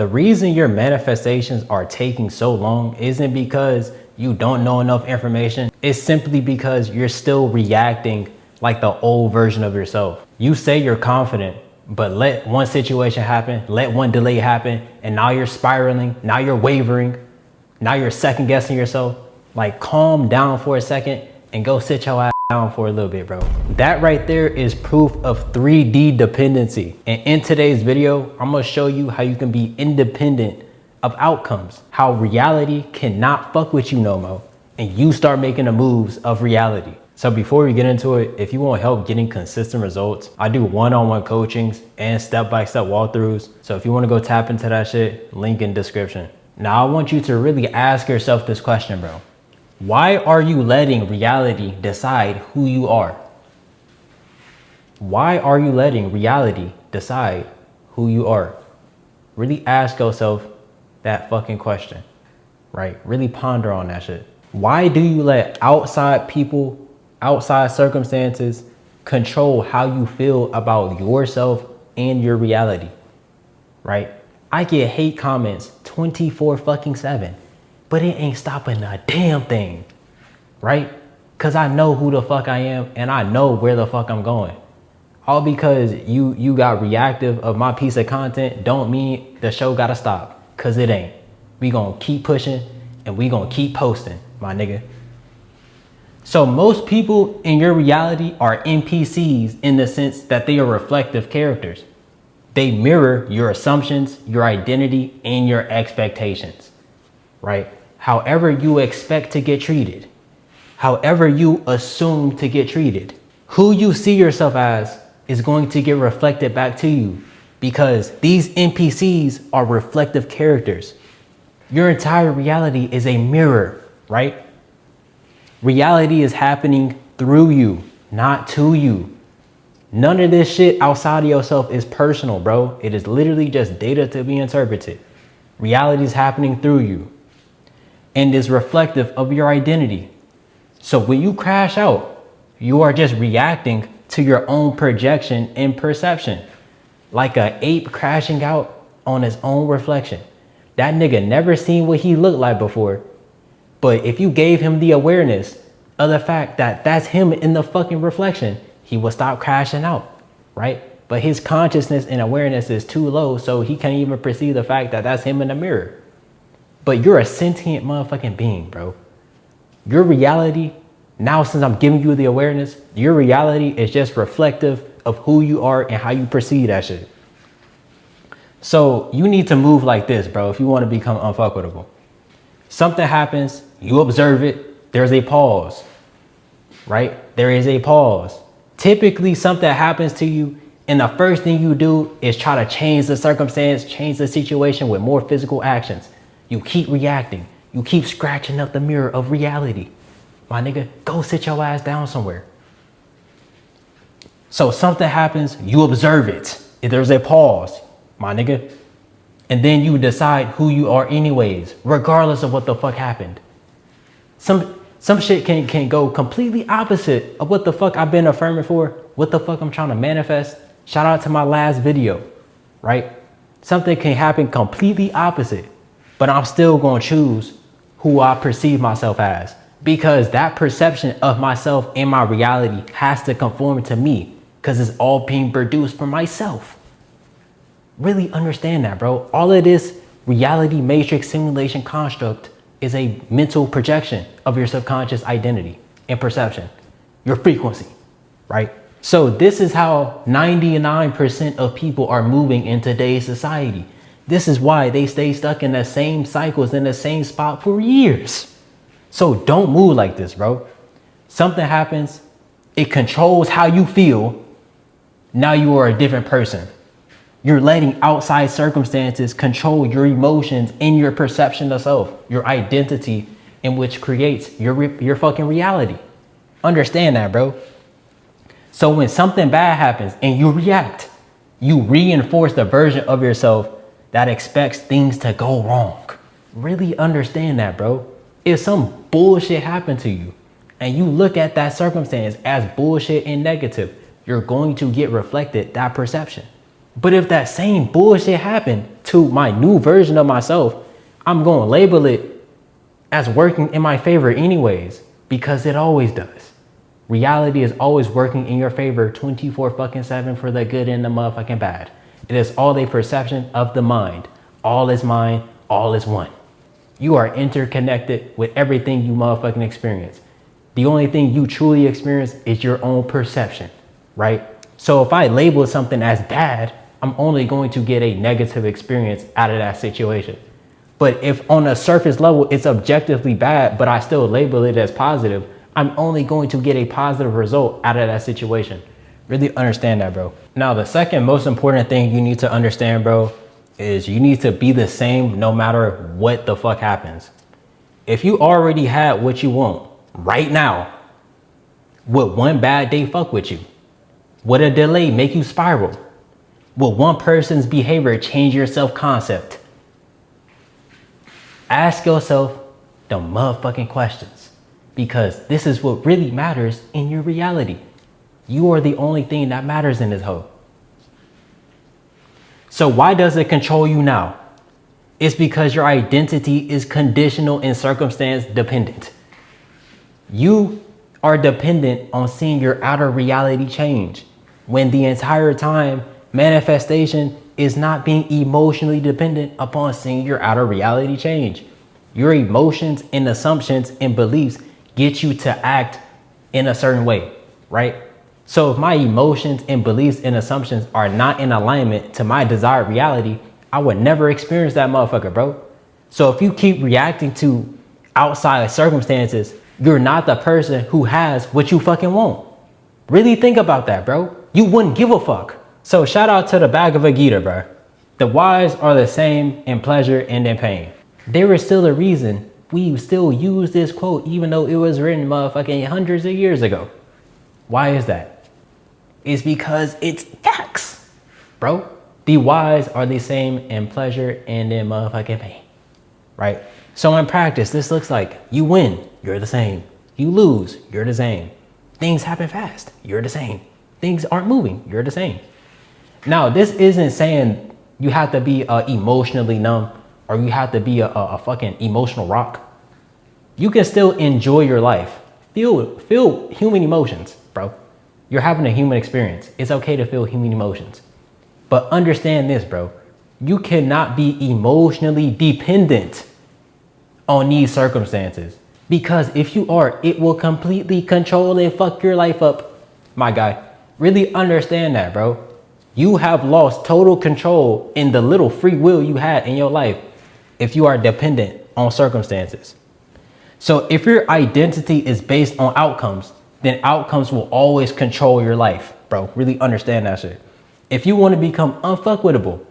The reason your manifestations are taking so long isn't because you don't know enough information. It's simply because you're still reacting like the old version of yourself. You say you're confident, but let one situation happen, let one delay happen, and now you're spiraling, now you're wavering, now you're second guessing yourself. Like, calm down for a second and go sit your ass down for a little bit, bro. That right there is proof of 3D dependency. And in today's video, I'm gonna show you how you can be independent of outcomes, how reality cannot fuck with you no more, and you start making the moves of reality. So before we get into it, if you want help getting consistent results, I do one-on-one coachings and step-by-step walkthroughs. So if you want to go tap into that shit, link in description. Now I want you to really ask yourself this question, bro. Why are you letting reality decide who you are? Why are you letting reality decide who you are? Really ask yourself that fucking question, right? Really ponder on that shit. Why do you let outside people, outside circumstances control how you feel about yourself and your reality, right? I get hate comments 24/7, but it ain't stopping a damn thing, right? Cause I know who the fuck I am and I know where the fuck I'm going. All because you got reactive of my piece of content don't mean the show gotta stop, cause it ain't. We gonna keep pushing and we gonna keep posting, my nigga. So most people in your reality are NPCs in the sense that they are reflective characters. They mirror your assumptions, your identity, and your expectations, right? However you expect to get treated, however you assume to get treated, who you see yourself as is going to get reflected back to you, because these NPCs are reflective characters. Your entire reality is a mirror, right? Reality is happening through you, not to you. None of this shit outside of yourself is personal, bro. It is literally just data to be interpreted. Reality is happening through you and is reflective of your identity. So when you crash out, you are just reacting to your own projection and perception, like an ape crashing out on his own reflection. That nigga never seen what he looked like before. But if you gave him the awareness of the fact that that's him in the fucking reflection, he will stop crashing out, right? But his consciousness and awareness is too low, so he can't even perceive the fact that that's him in the mirror. But you're a sentient motherfucking being, bro. Your reality, now since I'm giving you the awareness, your reality is just reflective of who you are and how you perceive that shit. So you need to move like this, bro, if you want to become unfuckwitable. Something happens, you observe it, there's a pause, right? There is a pause. Typically something happens to you and the first thing you do is try to change the circumstance, change the situation with more physical actions. You keep reacting. You keep scratching up the mirror of reality. My nigga, go sit your ass down somewhere. So something happens, you observe it. If there's a pause, my nigga, and then you decide who you are anyways, regardless of what the fuck happened. Some shit can go completely opposite of what the fuck I've been affirming for, what the fuck I'm trying to manifest. Shout out to my last video, right? Something can happen completely opposite, but I'm still gonna choose who I perceive myself as, because that perception of myself and my reality has to conform to me, because it's all being produced for myself. Really understand that, bro. All of this reality matrix simulation construct is a mental projection of your subconscious identity and perception, your frequency, right? So this is how 99% of people are moving in today's society. This is why they stay stuck in the same cycles in the same spot for years. So don't move like this, bro. Something happens, it controls how you feel. Now you are a different person. You're letting outside circumstances control your emotions and your perception of self, your identity, in which creates your fucking reality. Understand that, bro. So when something bad happens and you react, you reinforce the version of yourself that expects things to go wrong. Really understand that, bro. If some bullshit happened to you and you look at that circumstance as bullshit and negative, you're going to get reflected that perception. But if that same bullshit happened to my new version of myself, I'm going to label it as working in my favor anyways, because it always does. Reality is always working in your favor 24/7 for the good and the motherfucking bad. It is all a perception of the mind. All is mind, all is one. You are interconnected with everything you motherfucking experience. The only thing you truly experience is your own perception, right? So if I label something as bad, I'm only going to get a negative experience out of that situation. But if on a surface level, it's objectively bad, but I still label it as positive, I'm only going to get a positive result out of that situation. Really understand that, bro. Now, the second most important thing you need to understand, bro, is you need to be the same no matter what the fuck happens. If you already had what you want right now, would one bad day fuck with you? Would a delay make you spiral? Will one person's behavior change your self-concept? Ask yourself the motherfucking questions, because this is what really matters in your reality. You are the only thing that matters in this hoe. So why does it control you now? It's because your identity is conditional and circumstance dependent. You are dependent on seeing your outer reality change, when the entire time manifestation is not being emotionally dependent upon seeing your outer reality change. Your emotions and assumptions and beliefs get you to act in a certain way, right? So if my emotions and beliefs and assumptions are not in alignment to my desired reality, I would never experience that motherfucker, bro. So if you keep reacting to outside circumstances, you're not the person who has what you fucking want. Really think about that, bro. You wouldn't give a fuck. So shout out to the Bhagavad Gita, bro. The whys are the same in pleasure and in pain. There is still a reason we still use this quote, even though it was written motherfucking hundreds of years ago. Why is that? It's because it's facts, bro. The whys are the same in pleasure and in motherfucking pain, right? So in practice, this looks like you win, you're the same. You lose, you're the same. Things happen fast, you're the same. Things aren't moving, you're the same. Now, this isn't saying you have to be emotionally numb or you have to be a fucking emotional rock. You can still enjoy your life. Feel human emotions, bro. You're having a human experience. It's okay to feel human emotions. But understand this, bro. You cannot be emotionally dependent on these circumstances. Because if you are, it will completely control and fuck your life up, my guy. Really understand that, bro. You have lost total control in the little free will you had in your life if you are dependent on circumstances. So if your identity is based on outcomes, then outcomes will always control your life, bro. Really understand that shit. If you want to become unfuckwitable,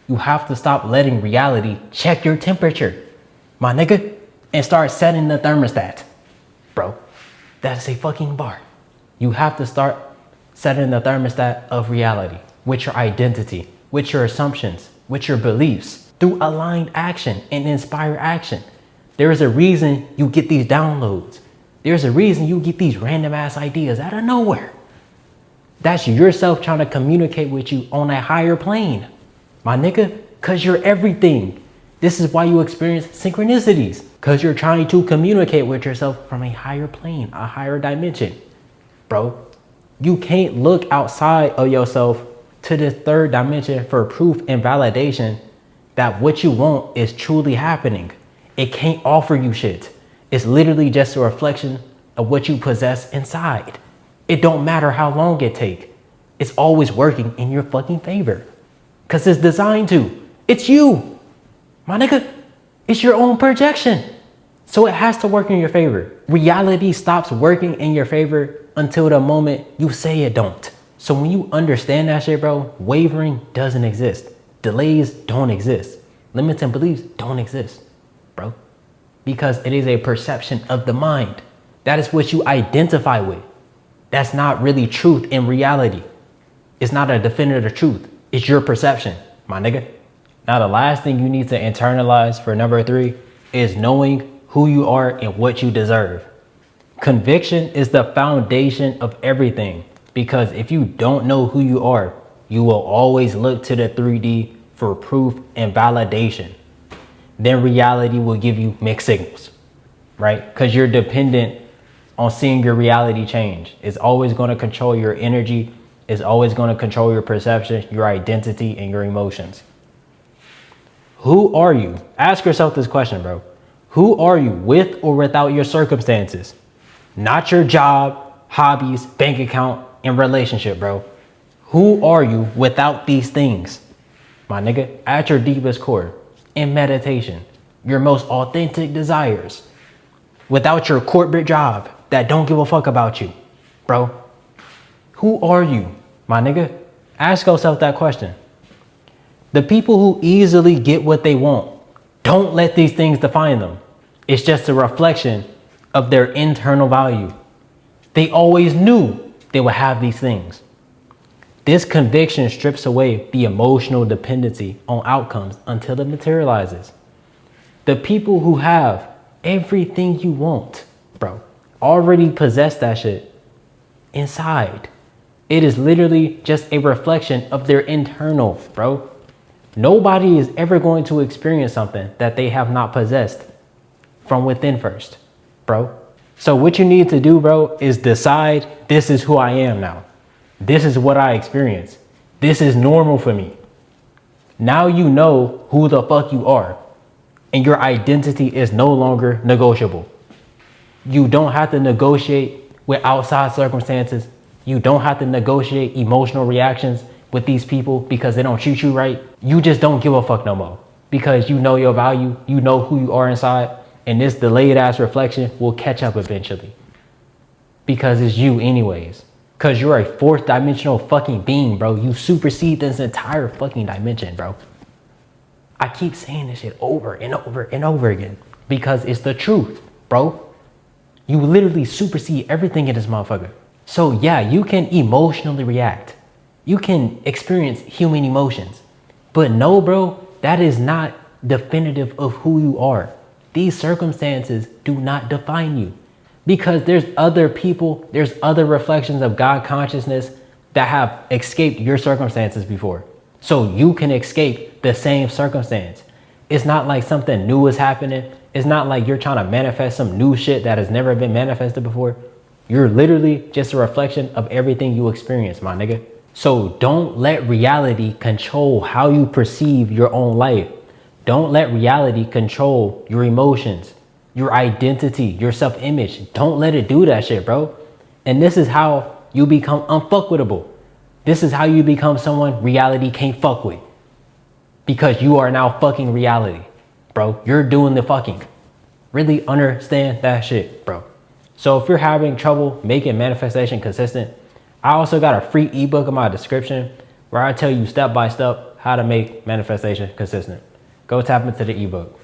you have to stop letting reality check your temperature, my nigga, and start setting the thermostat, bro. That is a fucking bar. You have to start setting the thermostat of reality with your identity, with your assumptions, with your beliefs, through aligned action and inspired action. There is a reason you get these downloads. There's a reason you get these random ass ideas out of nowhere. That's yourself trying to communicate with you on a higher plane, my nigga, because you're everything. This is why you experience synchronicities, because you're trying to communicate with yourself from a higher plane, a higher dimension, bro. You can't look outside of yourself to the third dimension for proof and validation that what you want is truly happening. It can't offer you shit. It's literally just a reflection of what you possess inside. It don't matter how long it take. It's always working in your fucking favor. Cause it's designed to. It's you, my nigga. It's your own projection. So it has to work in your favor. Reality stops working in your favor until the moment you say it don't. So when you understand that shit, bro, wavering doesn't exist. Delays don't exist. Limits and beliefs don't exist, bro. Because it is a perception of the mind. That is what you identify with. That's not really truth in reality. It's not a definitive truth. It's your perception, my nigga. Now, the last thing you need to internalize for number 3 is knowing who you are and what you deserve. Conviction is the foundation of everything, because if you don't know who you are, You will always look to the 3D for proof and validation. Then reality will give you mixed signals, right? Because you're dependent on seeing your reality change. It's always going to control your energy. It's always going to control your perception, your identity, and your emotions. Who are you? Ask yourself this question, bro. Who are you with or without your circumstances? Not your job, hobbies, bank account, and relationship, bro. Who are you without these things? My nigga, at your deepest core, in meditation, your most authentic desires, without your corporate job that don't give a fuck about you, bro. Who are you, my nigga? Ask yourself that question. The people who easily get what they want, don't let these things define them. It's just a reflection of their internal value. They always knew they would have these things. This conviction strips away the emotional dependency on outcomes until it materializes. The people who have everything you want, bro, already possess that shit inside. It is literally just a reflection of their internal, bro. Nobody is ever going to experience something that they have not possessed from within first, bro. So what you need to do, bro, is decide this is who I am now. This is what I experience. This is normal for me. Now you know who the fuck you are, and your identity is no longer negotiable. You don't have to negotiate with outside circumstances. You don't have to negotiate emotional reactions with these people because they don't treat you right. You just don't give a fuck no more because you know your value, you know who you are inside, and this delayed ass reflection will catch up eventually because it's you anyways. Because you're a fourth dimensional fucking being, bro. You supersede this entire fucking dimension, bro. I keep saying this shit over and over and over again because it's the truth, bro. You literally supersede everything in this motherfucker. So yeah, you can emotionally react. You can experience human emotions. But no, bro, that is not definitive of who you are. These circumstances do not define you. Because there's other people, there's other reflections of God consciousness that have escaped your circumstances before. So you can escape the same circumstance. It's not like something new is happening. It's not like you're trying to manifest some new shit that has never been manifested before. You're literally just a reflection of everything you experience, my nigga. So don't let reality control how you perceive your own life. Don't let reality control your emotions, your identity, your self-image. Don't let it do that shit, bro. And this is how you become unfuckwitable. This is how you become someone reality can't fuck with. Because you are now fucking reality, bro. You're doing the fucking. Really understand that shit, bro. So if you're having trouble making manifestation consistent, I also got a free ebook in my description where I tell you step by step how to make manifestation consistent. Go tap into the ebook.